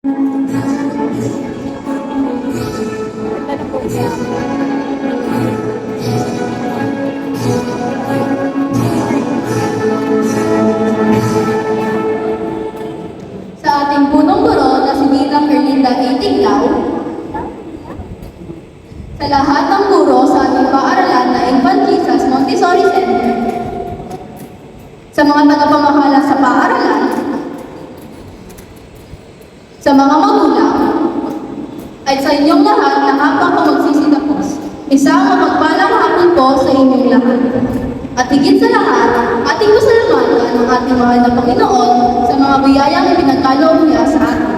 Sa ating punong guro na si Ninang Erlinda A. Tiglaw, sa lahat ng guro sa ating paaralan na Infant Jesus Montessori Center, sa mga tagapamahala sa paaralan, sa mga magulang, at sa inyong lahat na habang ko magsisinapos, isang mapagpalang hapon po sa inyong lahat. At higit sa lahat, ating pasalamatan ng ating mahal na Panginoon sa mga biyayang ipinagkaloob niya sa atin.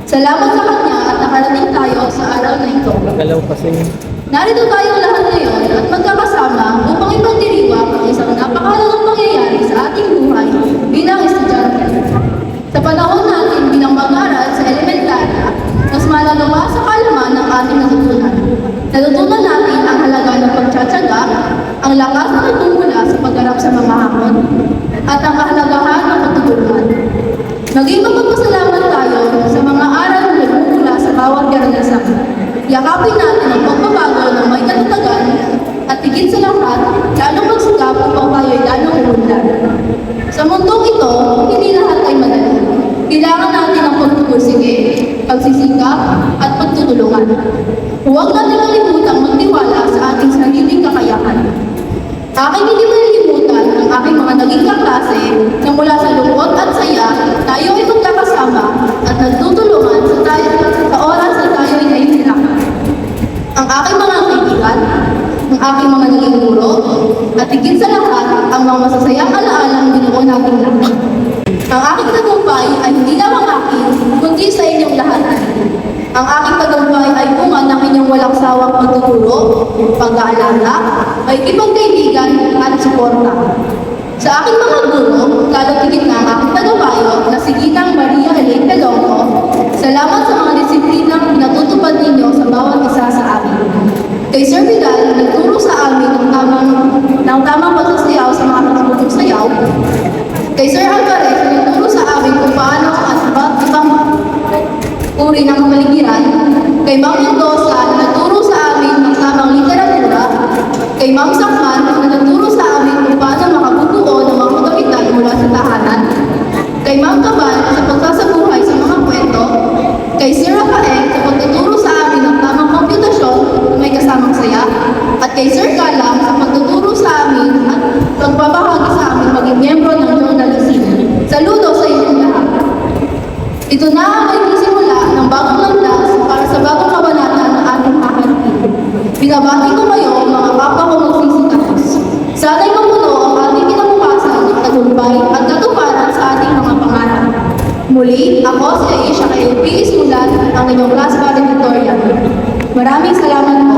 Salamat sa Kanya at nakarating tayo sa araw na ito. Nagalaw kasi. Narito tayong lahat ngayon at magkakasama upang ipagdiriwang ang isang napakahalagang pangyayari sa ating buhay bilang estudyante. Sa panahon natin bilang mag-aral sa elementarya, mas malalo pa sa kaalaman ng ating natutunan. Natutunan natin ang halaga ng pagtsatsaga, ang lakas na nagmumula sa pagharap sa mga hamon, at ang kahalagahan ng pagtutulungan. Maging mapagpasalamat tayo sa mga aral na nagmumula sa bawat karanasan. Yakapin natin ang pagbabago ng may katatagan at higit sa lahat, lalong magsikap upang tayo'y lalong umunlad. Sa mundong ito, hindi lahat ay madali. Kailangan natin ang pagpupursige, pagsisikap, at pagtutulungan. Huwag natin kalimutang magtiwala sa ating sariling kakayahan. Aking hindi malilimutan ang aking mga naging kaklase na mula sa lungkot at saya, tayo ay magkakasama at nagtutulungan sa oras na tayo ay nahihirapan. Ang aking mga kaibigan, ang aking mga naging guro, at higit sa lahat, ang mga masasayang alaalang binuo natin lahat. Ang aking tagumpay ay hindi lamang akin, kundi sa inyong lahat. Ang aking tagumpay ay bunga ng inyong walang sawang pagtuturo, pag-aalala, may kaibigan at suporta. Sa aking mga guro, lalo tigit na ang aking tagabayo na si Ginang Maria Helene Pelonco, salamat sa mga disiplinang pinatutupad ninyo sa bawat isa sa amin. Kay Sir Vidal, nagturo sa amin ng tamang pagsasayaw sa mga katutong sayaw. Kay Sir Alvarez, nagturo sa amin kung paano at iba't ibang uri ng kapaligiran. Kay Ma'am Mendoza, nagturo sa amin ng tamang literatura. Kay Ma'am Sakman, nagturo sa amin kung paano makabubuo ng mga kagamitan mula sa tahanan. Kay Ma'am Cabal, sa pagsasabuhay sa mga kwento. Kay Sir Rafael, sa pagtuturo sa amin ng tamang komputasyon na may kasamang saya. At kay Sir Galang, sa pagtuturo sa amin at pagbabahagi sa amin maging miyembro ng journalism. Saludo sa inyong lahat. Ito na ang maging simula ng bagong landas para sa bagong kabanata ng ating haharapin. Binabati ko kayo, mga papa ko magsisikapos. Sana'y mamuno ang ating kinabukasan ng tagumpay at katuparan sa ating mga pangarap. Muli, ako si Aisha K.P. Isulan, ang inyong class valedictorian. Maraming salamat po.